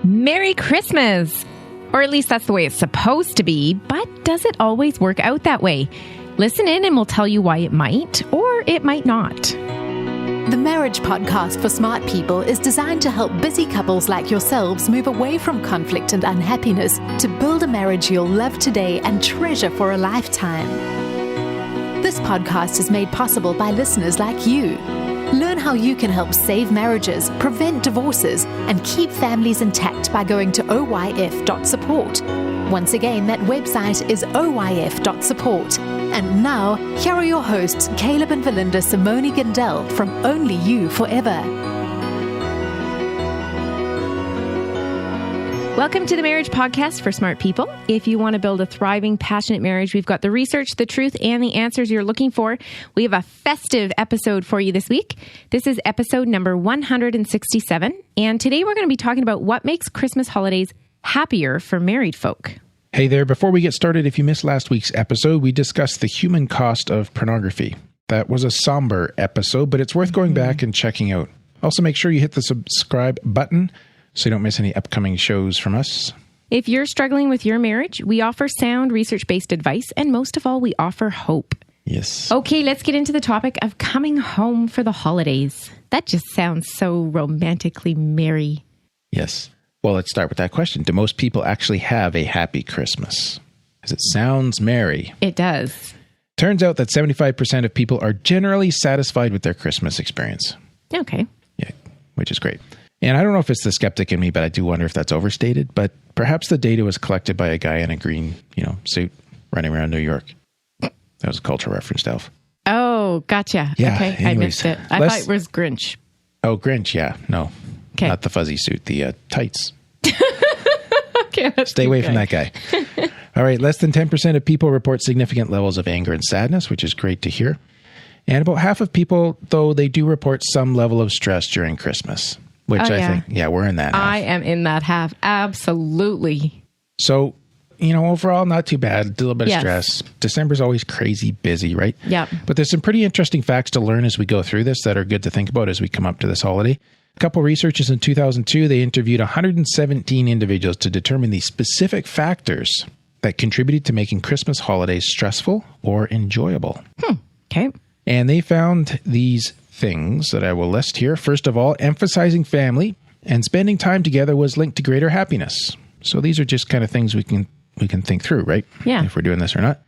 Merry Christmas! Or at least that's the way it's supposed to be, but does it always work out that way? Listen in and we'll tell you why it might or it might not. The Marriage Podcast for Smart People is designed to help busy couples like yourselves move away from conflict and unhappiness to build a marriage you'll love today and treasure for a lifetime. This podcast is made possible by listeners like you. Learn how you can help save marriages, prevent divorces, and keep families intact by going to oyf.support. Once again, that website is oyf.support. And now, here are your hosts, Caleb and Valinda Simone Gandel from Only You Forever. Welcome to the Marriage Podcast for Smart People. If you want to build a thriving, passionate marriage, we've got the research, the truth, and the answers you're looking for. We have a festive episode for you this week. This is episode number 167. And today we're going to be talking about what makes Christmas holidays happier for married folk. Hey there, before we get started, if you missed last week's episode, we discussed the human cost of pornography. That was a somber episode, but it's worth going back and checking out. Also, make sure you hit the subscribe button so you don't miss any upcoming shows from us. If you're struggling with your marriage, we offer sound, research-based advice, and most of all, we offer hope. Yes. Okay, let's get into the topic of coming home for the holidays. That just sounds so romantically merry. Yes. Well, let's start with that question. Do most people actually have a happy Christmas? Because it sounds merry. It does. Turns out that 75% of people are generally satisfied with their Christmas experience. Okay. Yeah, which is great. And I don't know if it's the skeptic in me, but I do wonder if that's overstated. But perhaps the data was collected by a guy in a green, suit running around New York. That was a cultural reference to Elf. Oh, gotcha. Yeah, okay, anyways, I missed it. I thought it was Grinch. Oh, Grinch, yeah. No, okay. Not the fuzzy suit, the tights. Okay, stay away from that guy. All right, less than 10% of people report significant levels of anger and sadness, which is great to hear. And about half of people, though, they do report some level of stress during Christmas. Which I think, we're in that half. I am in that half. Absolutely. So, overall, not too bad. A little bit of stress. December's always crazy busy, right? Yeah. But there's some pretty interesting facts to learn as we go through this that are good to think about as we come up to this holiday. A couple researchers in 2002, they interviewed 117 individuals to determine the specific factors that contributed to making Christmas holidays stressful or enjoyable. Okay. And they found these things that I will list here. First of all, emphasizing family and spending time together was linked to greater happiness. So these are just kind of things we can think through, right? Yeah. If we're doing this or not.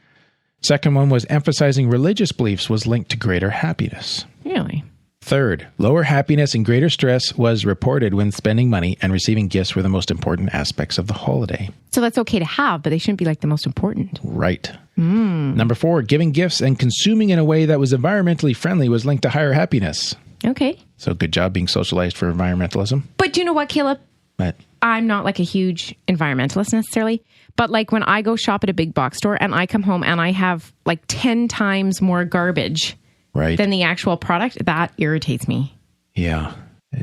Second one was emphasizing religious beliefs was linked to greater happiness. Really? Third, lower happiness and greater stress was reported when spending money and receiving gifts were the most important aspects of the holiday. So that's okay to have, but they shouldn't be like the most important. Right. Number 4, giving gifts and consuming in a way that was environmentally friendly was linked to higher happiness. Okay. So good job being socialized for environmentalism. But you know what, Caleb? What? I'm not like a huge environmentalist necessarily, but like when I go shop at a big box store and I come home and I have like 10 times more garbage than the actual product, that irritates me. Yeah.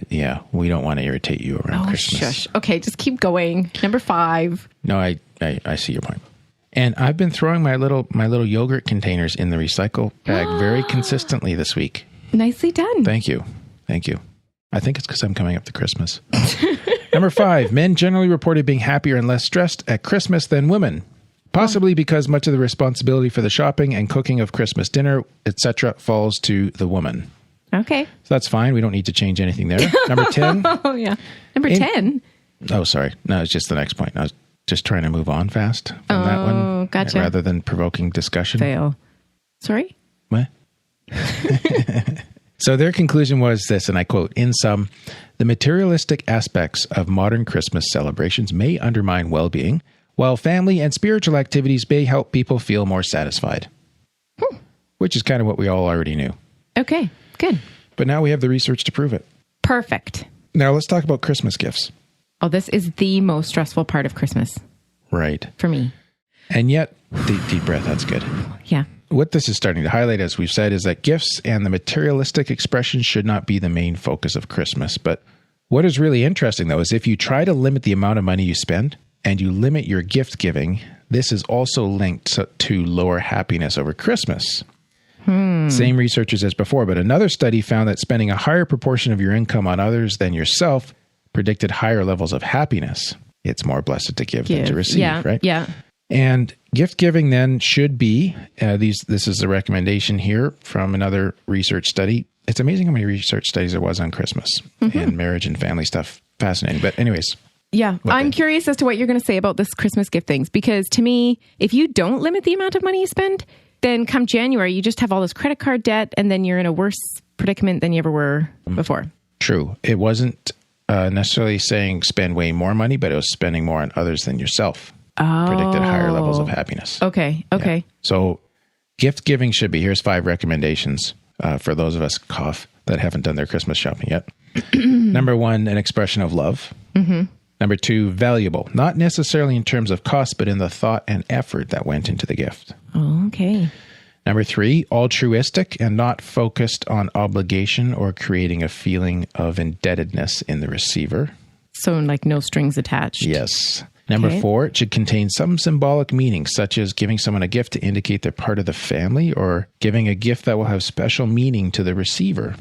Yeah. We don't want to irritate you around Christmas. Shush. Okay, just keep going. Number 5. No, I see your point. And I've been throwing my little yogurt containers in the recycle bag very consistently this week. Nicely done. Thank you. I think it's because I'm coming up to Christmas. Number 5, men generally reported being happier and less stressed at Christmas than women. Possibly because much of the responsibility for the shopping and cooking of Christmas dinner, etc., falls to the woman. Okay. So that's fine. We don't need to change anything there. Number 10. Oh, yeah. Number 10. Oh, sorry. No, it's just the next point. I was just trying to move on fast from that one. Oh, gotcha. Rather than provoking discussion. Fail. Sorry? What? So their conclusion was this, and I quote, "In sum, the materialistic aspects of modern Christmas celebrations may undermine well-being, while family and spiritual activities may help people feel more satisfied." Which is kind of what we all already knew. Okay, good. But now we have the research to prove it. Perfect. Now let's talk about Christmas gifts. Oh, this is the most stressful part of Christmas. Right. For me. And yet, deep breath, that's good. Yeah. What this is starting to highlight, as we've said, is that gifts and the materialistic expression should not be the main focus of Christmas. But what is really interesting, though, is if you try to limit the amount of money you spend and you limit your gift giving, this is also linked to lower happiness over Christmas. Same researchers as before, but another study found that spending a higher proportion of your income on others than yourself predicted higher levels of happiness. It's more blessed to give than to receive, right? Yeah. And gift giving then should be, this is a recommendation here from another research study. It's amazing how many research studies there was on Christmas and marriage and family stuff. Fascinating. But anyways. Yeah. I'm curious as to what you're going to say about this Christmas gift things, because to me, if you don't limit the amount of money you spend, then come January, you just have all this credit card debt and then you're in a worse predicament than you ever were before. True. It wasn't necessarily saying spend way more money, but it was spending more on others than yourself. Predicted higher levels of happiness. Okay. Yeah. So gift giving should be, here's 5 recommendations for those of us that haven't done their Christmas shopping yet. Number 1, an expression of love. Number 2, valuable, not necessarily in terms of cost, but in the thought and effort that went into the gift. Oh, okay. Number 3, altruistic and not focused on obligation or creating a feeling of indebtedness in the receiver. So like no strings attached. Yes. Number 4, it should contain some symbolic meaning, such as giving someone a gift to indicate they're part of the family or giving a gift that will have special meaning to the receiver.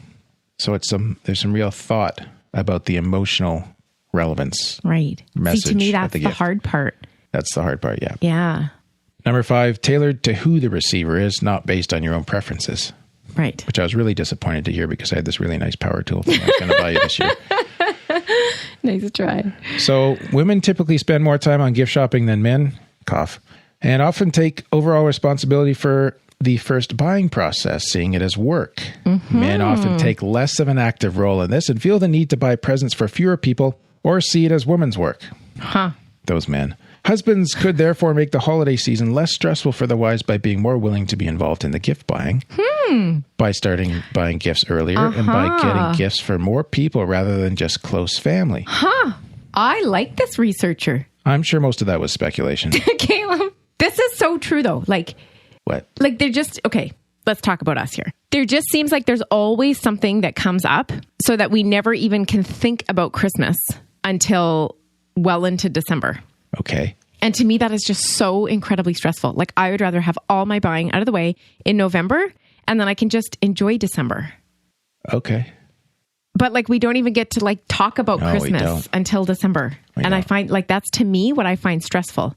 So there's some real thought about the emotional relevance. Right. Message. See, to me, that's the the hard part. That's the hard part, yeah. Yeah. Number 5, tailored to who the receiver is, not based on your own preferences. Right. Which I was really disappointed to hear because I had this really nice power tool thing I was going to buy you this year. Nice try. So women typically spend more time on gift shopping than men, and often take overall responsibility for the first buying process, seeing it as work. Men often take less of an active role in this and feel the need to buy presents for fewer people or see it as women's work. Those men. Husbands could therefore make the holiday season less stressful for the wives by being more willing to be involved in the gift buying, by starting buying gifts earlier and by getting gifts for more people rather than just close family. I like this researcher. I'm sure most of that was speculation. Caleb, this is so true though. Like, what? Like they're just, okay, let's talk about us here. There just seems like there's always something that comes up so that we never even can think about Christmas until well into December. Okay. And to me, that is just so incredibly stressful. Like I would rather have all my buying out of the way in November and then I can just enjoy December. Okay. But like we don't even get to like talk about Christmas until December. I find like that's to me what I find stressful.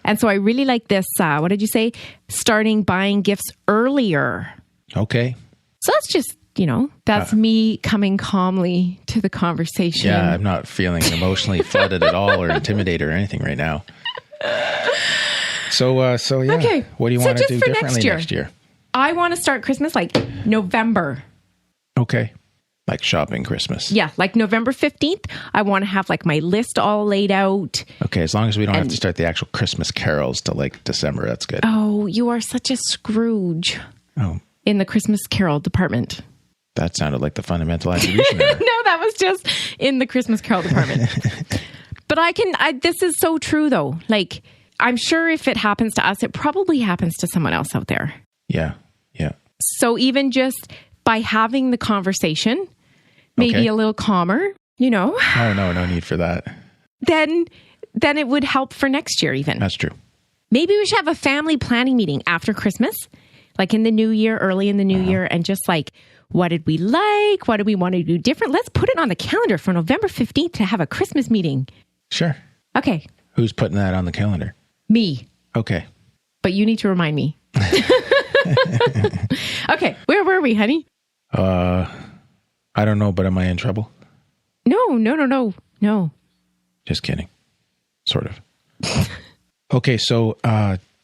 And so I really like this, what did you say? Starting buying gifts earlier. Okay. So that's just, that's me coming calmly to the conversation. Yeah, I'm not feeling emotionally flooded at all or intimidated or anything right now. So yeah. Okay. What do you want to do differently next year? I want to start Christmas like November. Okay. Like shopping Christmas. Yeah, like November 15th, I want to have like my list all laid out. Okay, as long as we don't have to start the actual Christmas carols till like December, that's good. Oh, you are such a Scrooge. Oh. In the Christmas carol department. That sounded like the fundamental attribution error. No, that was just in the Christmas carol department. But this is so true though. Like, I'm sure if it happens to us, it probably happens to someone else out there. Yeah. So even just by having the conversation, maybe a little calmer, Oh, no need for that. Then it would help for next year even. That's true. Maybe we should have a family planning meeting after Christmas, like in the new year, early in the new year, and just like, what did we like? What do we want to do different? Let's put it on the calendar for November 15th to have a Christmas meeting. Sure. Okay. Who's putting that on the calendar? Me. Okay. But you need to remind me. Okay. Where were we, honey? I don't know, but am I in trouble? No. Just kidding. Sort of. Okay, so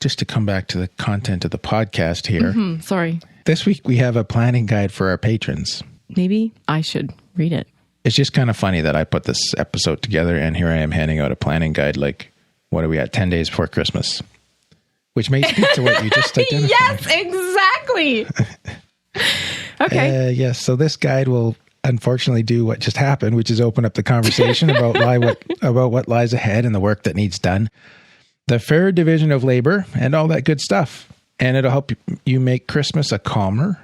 just to come back to the content of the podcast here. Sorry. This week we have a planning guide for our patrons. Maybe I should read it. It's just kind of funny that I put this episode together and here I am handing out a planning guide like, what are we at, 10 days before Christmas? Which may speak to what you just identified. Yes, exactly. Okay. Yes, so this guide will unfortunately do what just happened, which is open up the conversation about what lies ahead and the work that needs done. The fair division of labor and all that good stuff. And it'll help you make Christmas a calmer,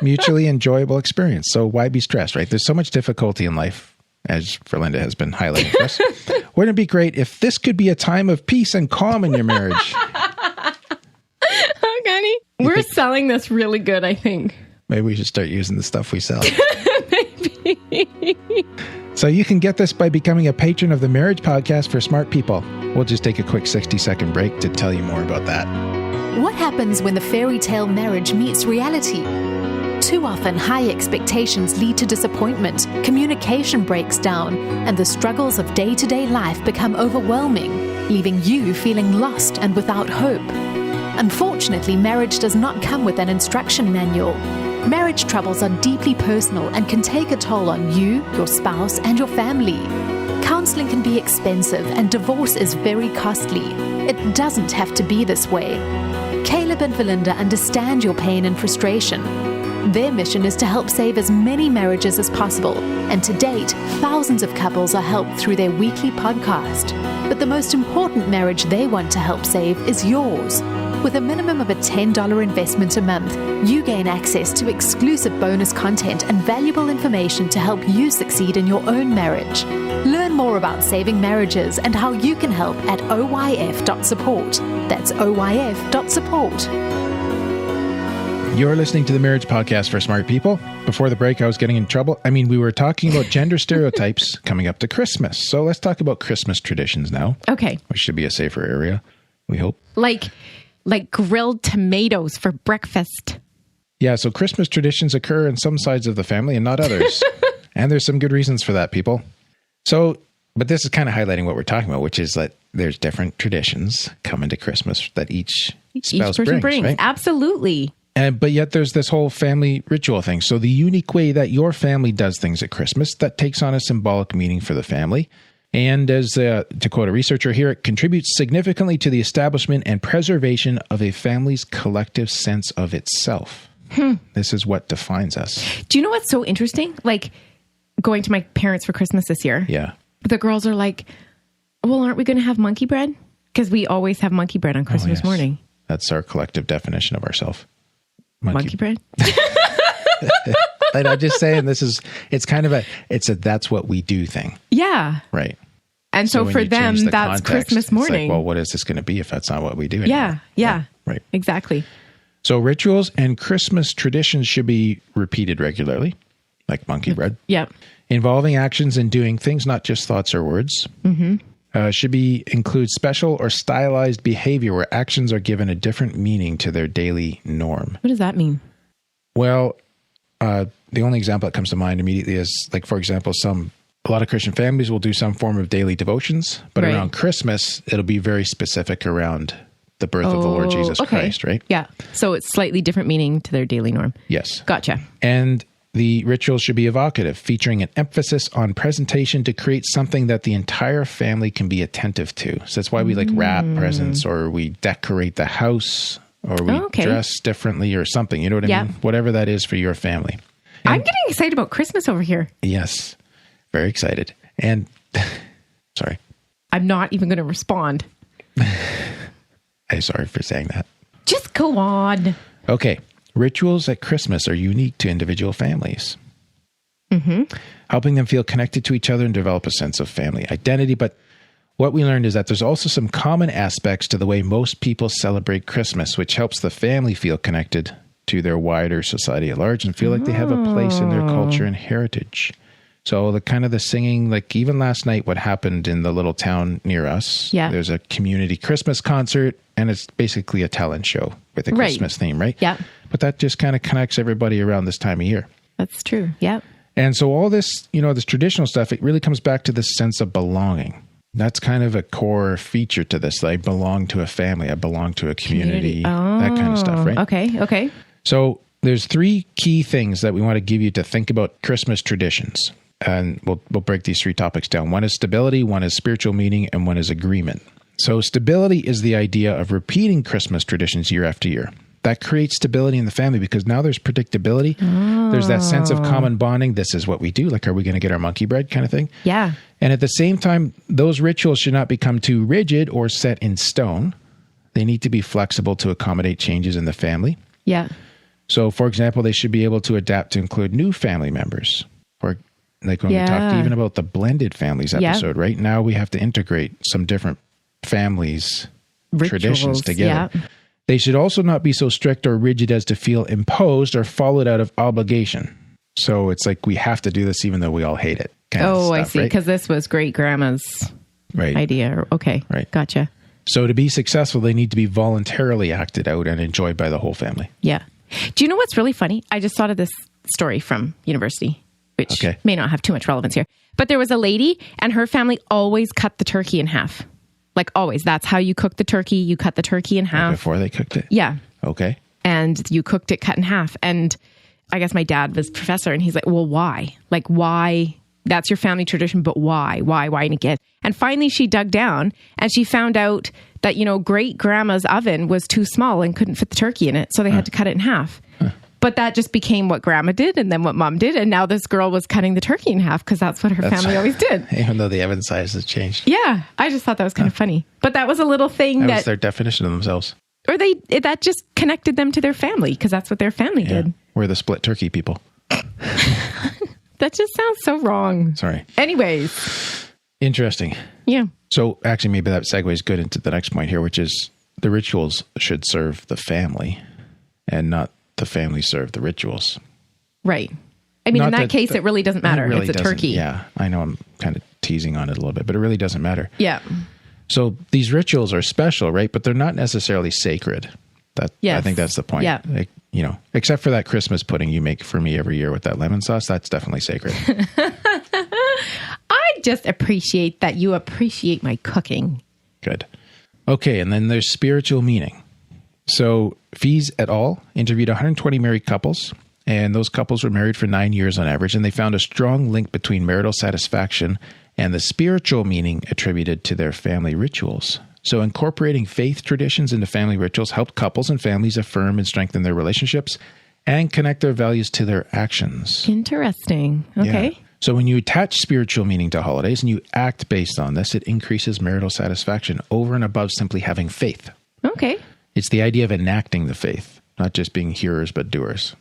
mutually enjoyable experience. So why be stressed, right? There's so much difficulty in life, as Verlinda has been highlighting for us. Wouldn't it be great if this could be a time of peace and calm in your marriage? Oh, Gunny. We're selling this really good, I think. Maybe we should start using the stuff we sell. Maybe. So you can get this by becoming a patron of the Marriage Podcast for Smart People. We'll just take a quick 60-second break to tell you more about that. What happens when the fairy tale marriage meets reality? Too often, high expectations lead to disappointment, communication breaks down, and the struggles of day-to-day life become overwhelming, leaving you feeling lost and without hope. Unfortunately, marriage does not come with an instruction manual. Marriage troubles are deeply personal and can take a toll on you, your spouse, and your family. Counseling can be expensive and divorce is very costly. It doesn't have to be this way. Caleb and Valinda understand your pain and frustration. Their mission is to help save as many marriages as possible, and to date, thousands of couples are helped through their weekly podcast. But the most important marriage they want to help save is yours. With a minimum of a $10 investment a month, you gain access to exclusive bonus content and valuable information to help you succeed in your own marriage. Learn more about saving marriages and how you can help at oyf.support. That's oyf.support. You're listening to the Marriage Podcast for Smart People. Before the break, I was getting in trouble. We were talking about gender stereotypes coming up to Christmas. So let's talk about Christmas traditions now. Okay. Which should be a safer area, we hope. Like grilled tomatoes for breakfast. Yeah, so Christmas traditions occur in some sides of the family and not others. And there's some good reasons for that, people. So, but this is kind of highlighting what we're talking about, which is that there's different traditions coming to Christmas that each spouse person brings. Right? Absolutely. But yet there's this whole family ritual thing. So the unique way that your family does things at Christmas, that takes on a symbolic meaning for the family. And as to quote a researcher here, it contributes significantly to the establishment and preservation of a family's collective sense of itself. This is what defines us. Do you know what's so interesting? Like going to my parents for Christmas this year. Yeah. The girls are like, well, aren't we going to have monkey bread? Because we always have monkey bread on Christmas morning. That's our collective definition of ourselves. Monkey bread? And I'm just saying it's a that's what we do thing. Yeah. Right. And so for them, that's context, Christmas morning. It's like, well, what is this going to be if that's not what we do anymore? Yeah. Right. Exactly. So rituals and Christmas traditions should be repeated regularly, like monkey bread. Yeah. Involving actions and doing things, not just thoughts or words. Mm-hmm. Should include special or stylized behavior where actions are given a different meaning to their daily norm. What does that mean? Well, the only example that comes to mind immediately is, like, for example, a lot of Christian families will do some form of daily devotions, but around Christmas, it'll be very specific around the birth of the Lord Jesus Christ, right? Yeah. So it's slightly different meaning to their daily norm. Yes. Gotcha. And the rituals should be evocative, featuring an emphasis on presentation to create something that the entire family can be attentive to. So that's why we wrap presents, or we decorate the house, or we dress differently or something. You know what I mean? Whatever that is for your family. And I'm getting excited about Christmas over here. Yes. Very excited. And sorry. I'm not even going to respond. I'm sorry for saying that. Just go on. Okay. Rituals at Christmas are unique to individual families, helping them feel connected to each other and develop a sense of family identity. But what we learned is that there's also some common aspects to the way most people celebrate Christmas, which helps the family feel connected to their wider society at large and feel like they have a place in their culture and heritage. So the singing, like even last night, what happened in the little town near us, there's a community Christmas concert, and it's basically a talent show with a Christmas theme, right? Yeah. But that just kind of connects everybody around this time of year. That's true. Yeah. And so all this, this traditional stuff, it really comes back to this sense of belonging. That's kind of a core feature to this. I belong to a family. I belong to a community. That kind of stuff, right? Okay. So there's 3 key things that we want to give you to think about Christmas traditions. And we'll break these 3 topics down. One is stability, one is spiritual meaning, and one is agreement. So stability is the idea of repeating Christmas traditions year after year. That creates stability in the family because now there's predictability. There's that sense of common bonding. This is what we do. Like, are we going to get our monkey bread kind of thing? Yeah. And at the same time, those rituals should not become too rigid or set in stone. They need to be flexible to accommodate changes in the family. Yeah. So, for example, they should be able to adapt to include new family members. Or like when we talked even about the blended families episode, right? Now we have to integrate some different families' traditions together. Yeah. They should also not be so strict or rigid as to feel imposed or followed out of obligation. So it's like we have to do this even though we all hate it. Kind of stuff, I see. right? Because this was great grandma's idea. Okay. Right. Gotcha. So to be successful, they need to be voluntarily acted out and enjoyed by the whole family. Yeah. Do you know what's really funny? I just thought of this story from university, which may not have too much relevance here. But there was a lady and her family always cut the turkey in half. Like always. That's how you cook the turkey. You cut the turkey in half. Before they cooked it? Yeah. Okay. And you cooked it cut in half. And I guess my dad was professor and he's like, well, why? Like, why? That's your family tradition, but why? Why didn't get? And finally she dug down and she found out that, great grandma's oven was too small and couldn't fit the turkey in it. So they had to cut it in half. But that just became what grandma did and then what mom did. And now this girl was cutting the turkey in half because that's what her family always did. Even though the oven size has changed. Yeah. I just thought that was kind of funny. But that was a little thing that was their definition of themselves. Or that just connected them to their family because that's what their family did. We're the split turkey people. That just sounds so wrong. Sorry. Anyways. Interesting. Yeah. So actually maybe that segues good into the next point here, which is the rituals should serve the family and not the family serve the rituals. Right. I mean, in that case, it really doesn't matter. Really it's a turkey. Yeah. I know I'm kind of teasing on it a little bit, but it really doesn't matter. Yeah. So these rituals are special, right? But they're not necessarily sacred. I think that's the point. Yeah. Like, except for that Christmas pudding you make for me every year with that lemon sauce, that's definitely sacred. I just appreciate that you appreciate my cooking. Good. Okay, and then there's spiritual meaning. So Fees et al. Interviewed 120 married couples, and those couples were married for 9 years on average, and they found a strong link between marital satisfaction and the spiritual meaning attributed to their family rituals. So incorporating faith traditions into family rituals helped couples and families affirm and strengthen their relationships and connect their values to their actions. Interesting. Okay. Yeah. So when you attach spiritual meaning to holidays and you act based on this, it increases marital satisfaction over and above simply having faith. Okay. It's the idea of enacting the faith, not just being hearers but doers.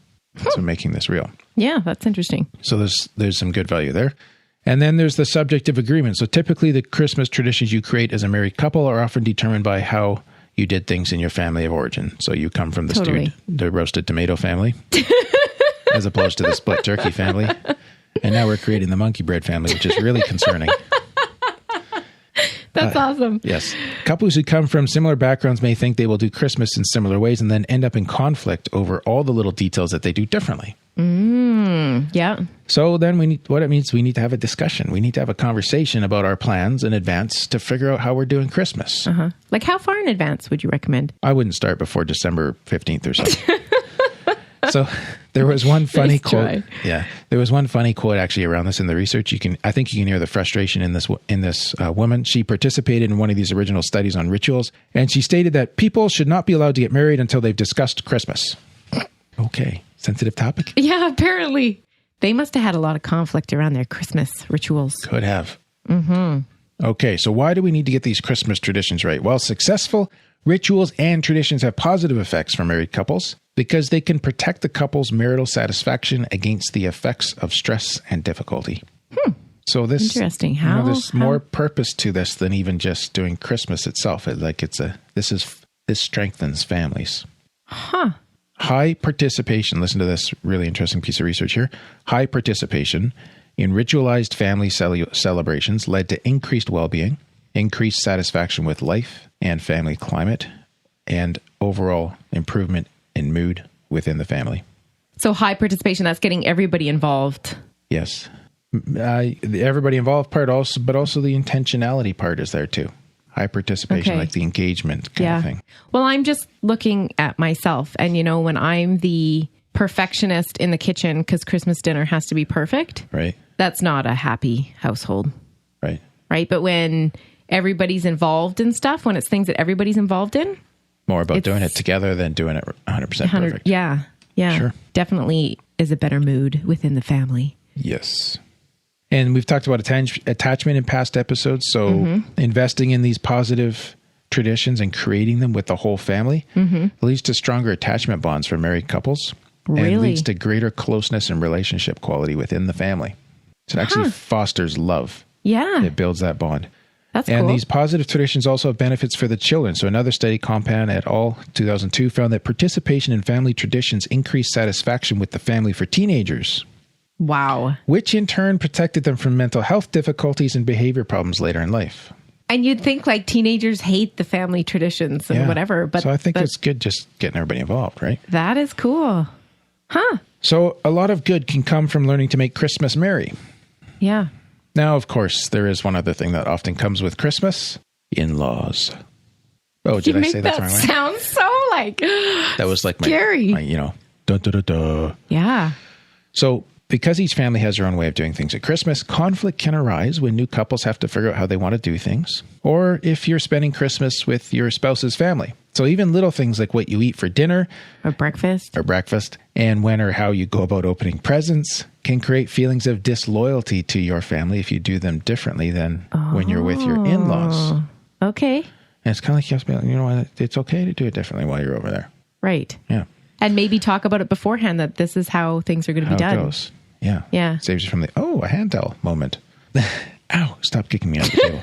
So making this real. Yeah, that's interesting. So there's some good value there. And then there's the subject of agreement. So typically the Christmas traditions you create as a married couple are often determined by how you did things in your family of origin. So you come from the roasted tomato family as opposed to the split turkey family. And now we're creating the monkey bread family, which is really concerning. That's awesome. Yes. Couples who come from similar backgrounds may think they will do Christmas in similar ways and then end up in conflict over all the little details that they do differently. Yeah. So then we need to have a discussion. We need to have a conversation about our plans in advance to figure out how we're doing Christmas. Like how far in advance would you recommend? I wouldn't start before December 15th or so. So there was one funny quote. Yeah. There was one funny quote actually around this in the research. I think you can hear the frustration in this woman. She participated in one of these original studies on rituals, and she stated that people should not be allowed to get married until they've discussed Christmas. Okay. Sensitive topic? Yeah, apparently. They must have had a lot of conflict around their Christmas rituals. Could have. Okay, so why do we need to get these Christmas traditions right? Well, successful rituals and traditions have positive effects for married couples because they can protect the couple's marital satisfaction against the effects of stress and difficulty. So this interesting. There's more purpose to this than even just doing Christmas itself. This strengthens families. High participation, listen to this really interesting piece of research here. High participation in ritualized family celebrations led to increased well-being, increased satisfaction with life and family climate, and overall improvement in mood within the family. So high participation, that's getting everybody involved. Yes. The everybody involved part also, but also the intentionality part is there too. High participation, like the engagement kind of thing. Well, I'm just looking at myself. And, when I'm the perfectionist in the kitchen because Christmas dinner has to be perfect, right? That's not a happy household. Right. Right. But when everybody's involved in stuff, when it's things that everybody's involved in. More about doing it together than doing it 100% perfect. Yeah. Yeah. Sure. Definitely is a better mood within the family. Yes. And we've talked about attachment in past episodes. So investing in these positive traditions and creating them with the whole family leads to stronger attachment bonds for married couples. Really? And leads to greater closeness and relationship quality within the family. So it actually fosters love. Yeah. It builds that bond. That's and cool. these positive traditions also have benefits for the children. So another study, Compound et al., 2002, found that participation in family traditions increased satisfaction with the family for teenagers. Wow. which in turn protected them from mental health difficulties and behavior problems later in life. And you'd think like teenagers hate the family traditions and whatever. But so I think it's good just getting everybody involved, right? That is cool. Huh. So a lot of good can come from learning to make Christmas merry. Yeah. Now, of course, there is one other thing that often comes with Christmas: in-laws. Oh, did I say that the wrong way? Sounds so like That was like scary. my duh, duh, duh, duh. Yeah. So because each family has their own way of doing things at Christmas, conflict can arise when new couples have to figure out how they want to do things, or if you're spending Christmas with your spouse's family. So even little things like what you eat for dinner Or breakfast. and when or how you go about opening presents can create feelings of disloyalty to your family if you do them differently than when you're with your in-laws. Okay. And it's kind of like you have to be like, you know what, it's okay to do it differently while you're over there. Right. Yeah. And maybe talk about it beforehand that this is how things are going to be done. How it goes. Yeah. Yeah. Saves you from a hand towel moment. Ow, stop kicking me out the table.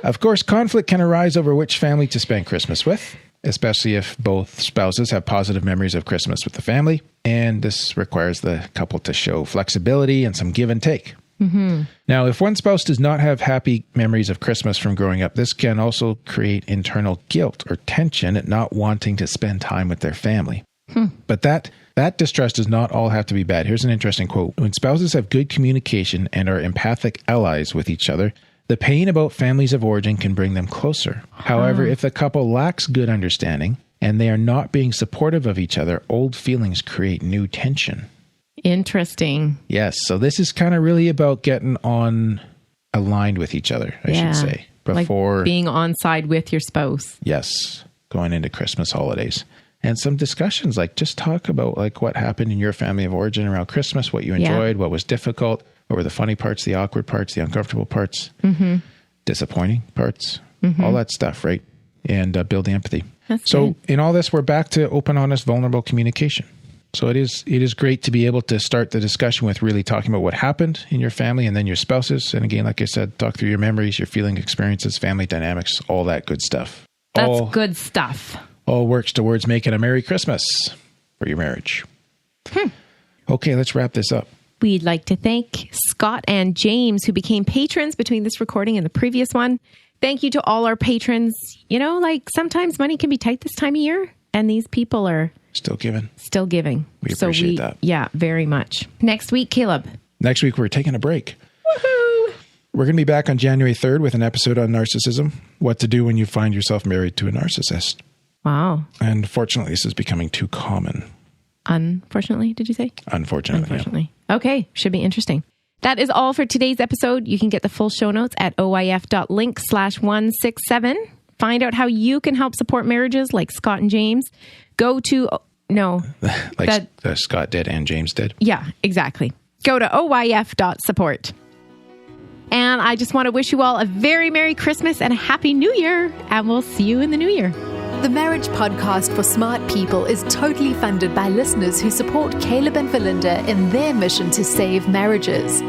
Of course, conflict can arise over which family to spend Christmas with, especially if both spouses have positive memories of Christmas with the family. And this requires the couple to show flexibility and some give and take. Mm-hmm. Now, if one spouse does not have happy memories of Christmas from growing up, this can also create internal guilt or tension at not wanting to spend time with their family. But that distress does not all have to be bad. Here's an interesting quote. When spouses have good communication and are empathic allies with each other, the pain about families of origin can bring them closer. However, if the couple lacks good understanding and they are not being supportive of each other, old feelings create new tension. Interesting. Yes. So this is kind of really about getting on aligned with each other, I should say. Before like being on side with your spouse. Yes. Going into Christmas holidays. And some discussions, like just talk about like what happened in your family of origin around Christmas, what you enjoyed, what was difficult, what were the funny parts, the awkward parts, the uncomfortable parts, disappointing parts, all that stuff, right? And building empathy. That's so good. In all this, we're back to open, honest, vulnerable communication. So it is great to be able to start the discussion with really talking about what happened in your family and then your spouses. And again, like I said, talk through your memories, your feeling experiences, family dynamics, all that good stuff. That's good stuff. All works towards making a Merry Christmas for your marriage. Okay, let's wrap this up. We'd like to thank Scott and James, who became patrons between this recording and the previous one. Thank you to all our patrons. You know, like sometimes money can be tight this time of year, and these people are still giving. We appreciate that. Yeah, very much. Next week, Caleb. Next week, we're taking a break. Woohoo! We're going to be back on January 3rd with an episode on narcissism. What to do when you find yourself married to a narcissist. Wow. And fortunately, this is becoming too common. Unfortunately, did you say? Unfortunately. Yeah. Okay. Should be interesting. That is all for today's episode. You can get the full show notes at oyf.link/167. Find out how you can help support marriages like Scott and James. Go to, Scott did and James did. Yeah, exactly. Go to oyf.support. And I just want to wish you all a very Merry Christmas and a Happy New Year. And we'll see you in the new year. The Marriage Podcast for Smart People is totally funded by listeners who support Caleb and Valinda in their mission to save marriages.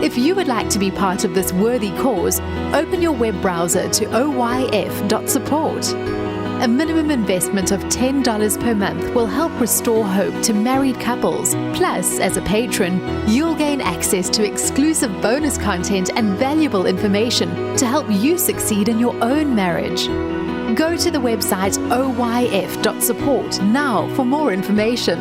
If you would like to be part of this worthy cause, open your web browser to oyf.support. A minimum investment of $10 per month will help restore hope to married couples. Plus, as a patron, you'll gain access to exclusive bonus content and valuable information to help you succeed in your own marriage. Go to the website oyf.support now for more information.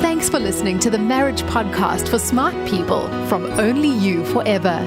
Thanks for listening to the Marriage Podcast for Smart People from Only You Forever.